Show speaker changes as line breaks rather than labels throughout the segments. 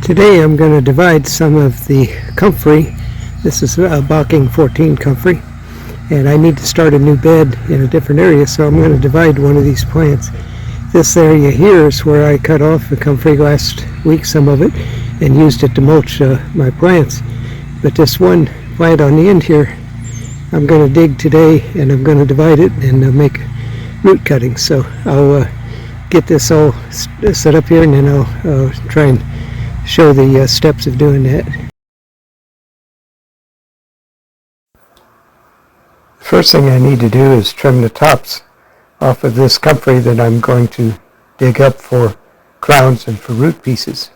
Today I'm going to divide some of the Comfrey. This is a Bocking 14 Comfrey, and I need to start a new bed in a different area, so I'm going to divide one of these plants. This area here is where I cut off the Comfrey last week, some of it, and used it to mulch my plants. But this one plant on the end here, I'm going to dig today, and I'm going to divide it and make root cuttings. So I'll get this all set up here, and then I'll try and show the steps of doing that. The first thing I need to do is trim the tops off of this comfrey that I'm going to dig up for crowns and for root pieces.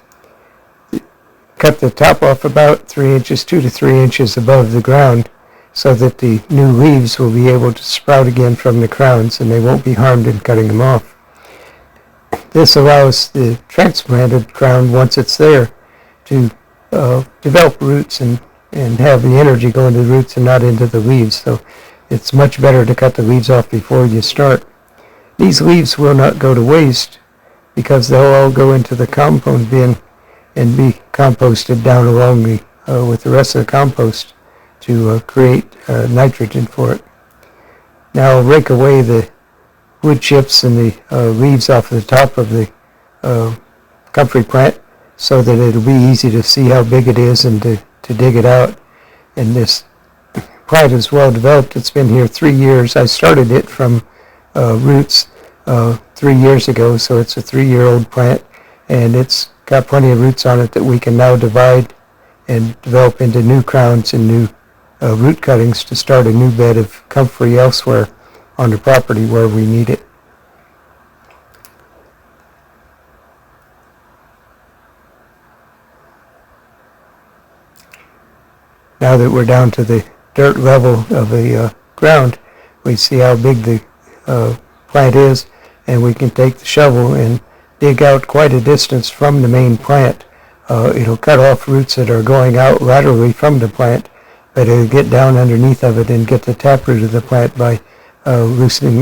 Cut the top off about 3 inches, 2 to 3 inches above the ground, so that the new leaves will be able to sprout again from the crowns and they won't be harmed in cutting them off. This allows the transplanted crown, once it's there, to develop roots and have the energy go into the roots and not into the leaves. So it's much better to cut the leaves off before you start. These leaves will not go to waste because they'll all go into the compost bin and be composted down along with the rest of the compost to create nitrogen for it. Now I'll rake away the wood chips and the leaves off the top of the comfrey plant so that it'll be easy to see how big it is and to dig it out. And this plant is well developed. It's been here 3 years. I started it from roots 3 years ago, so it's a 3-year-old plant, and it's got plenty of roots on it that we can now divide and develop into new crowns and new root cuttings to start a new bed of comfrey elsewhere on the property where we need it. Now that we're down to the dirt level of the ground, we see how big the plant is, and we can take the shovel and dig out quite a distance from the main plant. It'll cut off roots that are going out laterally from the plant, but it'll get down underneath of it and get the taproot of the plant by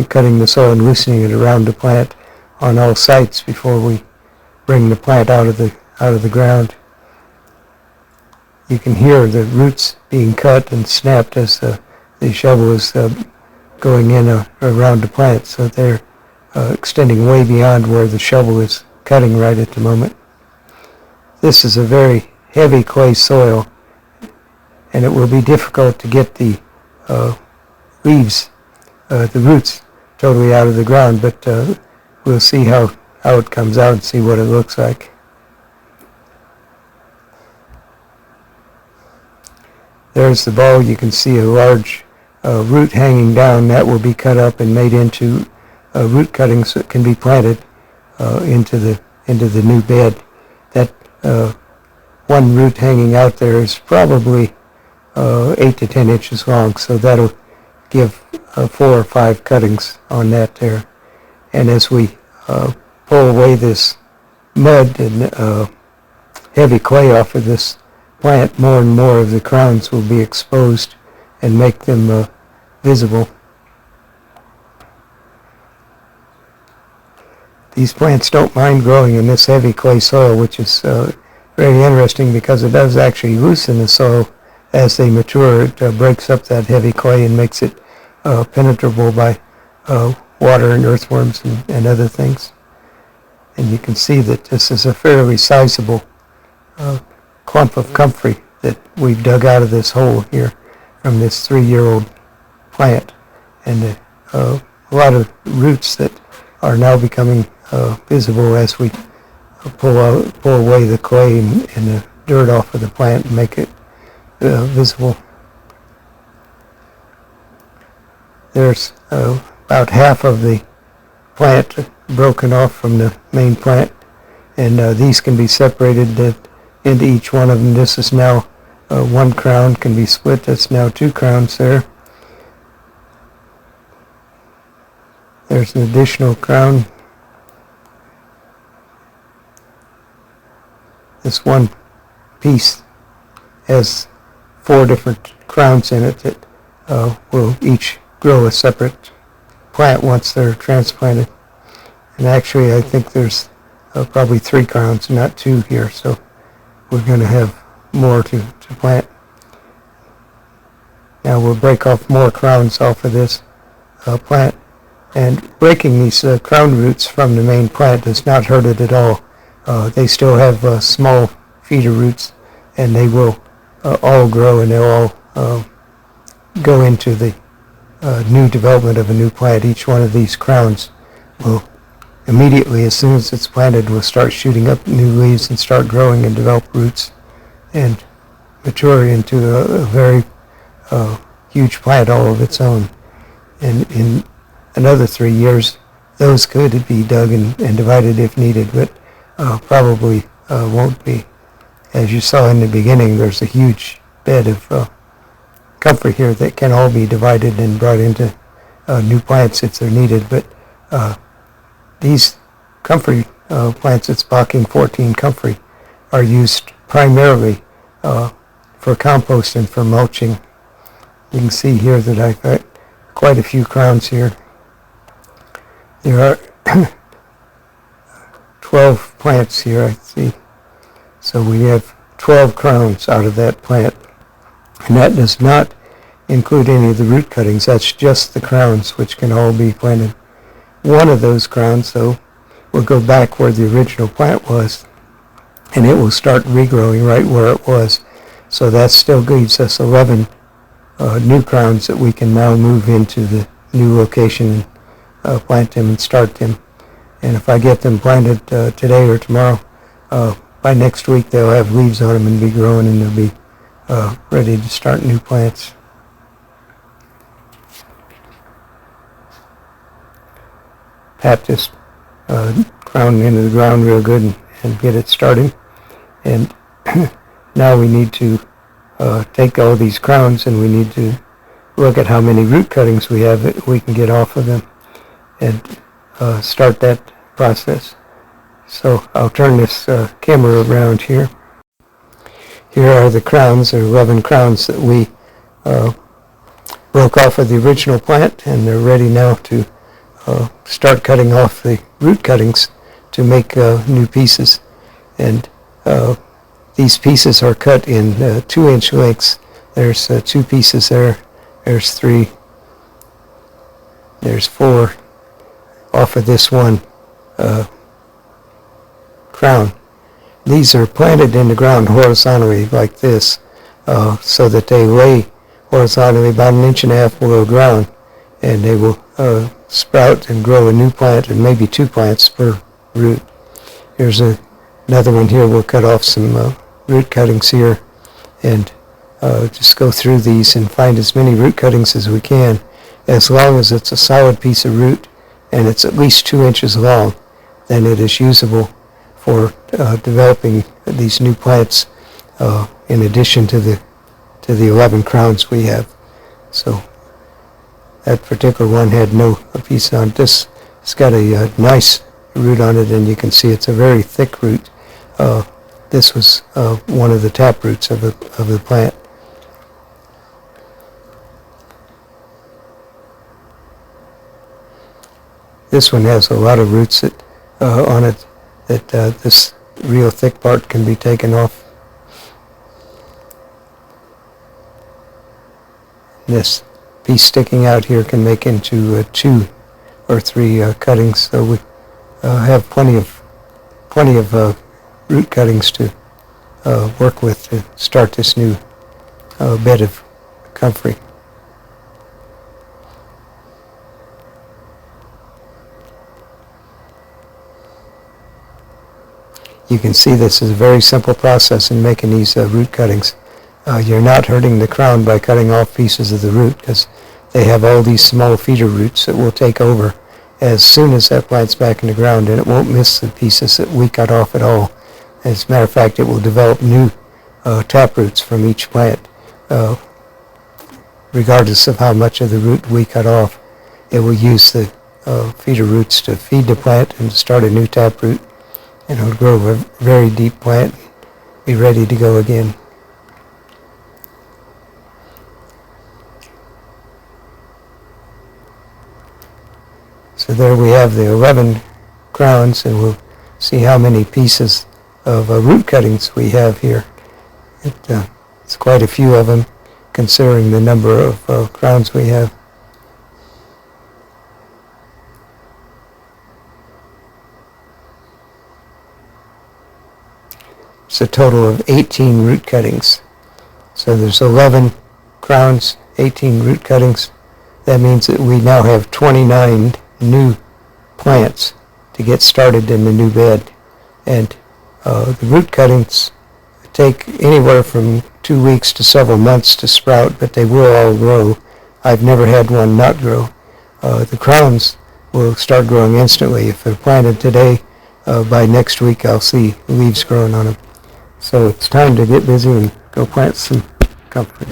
cutting the soil and loosening it around the plant on all sides before we bring the plant out of the ground. You can hear the roots being cut and snapped as the shovel is going in around the plant, so they're extending way beyond where the shovel is cutting right at the moment. This is a very heavy clay soil, and it will be difficult to get the leaves, the roots, totally out of the ground, but we'll see how it comes out and see what it looks like. There's the ball. You can see a large root hanging down. That will be cut up and made into root cuttings that can be planted into the new bed. That one root hanging out there is probably 8 to 10 inches long, so that'll give 4 or 5 cuttings on that there. And as we pull away this mud and heavy clay off of this plant, more and more of the crowns will be exposed and make them visible. These plants don't mind growing in this heavy clay soil, which is very interesting because it does actually loosen the soil as they mature. It breaks up that heavy clay and makes it penetrable by water and earthworms and other things. And you can see that this is a fairly sizable clump of comfrey that we've dug out of this hole here from this 3-year-old plant, and a lot of roots that are now becoming visible as we pull away the clay and the dirt off of the plant and make it visible. There's about half of the plant broken off from the main plant, and these can be separated into each one of them. This is now one crown can be split. That's now 2 crowns there. There's an additional crown. This one piece has 4 different crowns in it that will each grow a separate plant once they're transplanted. And actually I think there's probably 3 crowns, not 2 here, so we're going to have more to plant. Now we'll break off more crowns off of this plant. And breaking these crown roots from the main plant does not hurt it at all. They still have small feeder roots, and they will all grow, and they'll all go into the new development of a new plant. Each one of these crowns will immediately, as soon as it's planted, will start shooting up new leaves and start growing and develop roots and mature into a very huge plant all of its own. And in another 3 years, those could be dug and divided if needed, but probably won't be. As you saw in the beginning, there's a huge bed of comfrey here that can all be divided and brought into new plants if they're needed. But these comfrey plants, it's Bocking 14 comfrey, are used primarily for compost and for mulching. You can see here that I've got quite a few crowns here. There are 12 plants here, I see. So we have 12 crowns out of that plant. And that does not include any of the root cuttings. That's just the crowns, which can all be planted. One of those crowns, though, will go back where the original plant was, and it will start regrowing right where it was. So that still leaves us 11 new crowns that we can now move into the new location and plant them and start them. And if I get them planted today or tomorrow, by next week they'll have leaves on them and be growing, and they'll be ready to start new plants. Pat this crown into the ground real good and get it started. And now we need to take all these crowns, and we need to look at how many root cuttings we have that we can get off of them and start that process. So I'll turn this camera around here. Here are the crowns, there are 11 crowns that we broke off of the original plant, and they're ready now to start cutting off the root cuttings to make new pieces. And these pieces are cut in 2-inch lengths. There's 2 pieces there, there's 3, there's 4 off of this one crown. These are planted in the ground horizontally like this, so that they lay horizontally about 1.5 inches below ground, and they will sprout and grow a new plant, and maybe 2 plants per root. Here's another one here. We'll cut off some root cuttings here and just go through these and find as many root cuttings as we can, as long as it's a solid piece of root and it's at least 2 inches long. Then it is usable for developing these new plants in addition to the 11 crowns we have. So that particular one had no piece on it. This has got a nice root on it, and you can see it's a very thick root. This was one of the tap roots of the plant. This one has a lot of roots that, on it that this real thick part can be taken off. This piece sticking out here can make into 2 or 3 cuttings, so we have plenty of root cuttings to work with to start this new bed of comfrey. You can see this is a very simple process in making these root cuttings. You're not hurting the crown by cutting off pieces of the root, because they have all these small feeder roots that will take over as soon as that plant's back in the ground, and it won't miss the pieces that we cut off at all. As a matter of fact, it will develop new tap roots from each plant. Regardless of how much of the root we cut off, it will use the feeder roots to feed the plant and to start a new tap root, and it'll grow a very deep plant and be ready to go again. So there we have the 11 crowns, and we'll see how many pieces of root cuttings we have here. It's quite a few of them, considering the number of crowns we have. It's a total of 18 root cuttings. So there's 11 crowns, 18 root cuttings. That means that we now have 29 new plants to get started in the new bed. And the root cuttings take anywhere from 2 weeks to several months to sprout, but they will all grow. I've never had one not grow. The crowns will start growing instantly. If they're planted today, by next week I'll see leaves growing on them. So it's time to get busy and go plant some comfrey.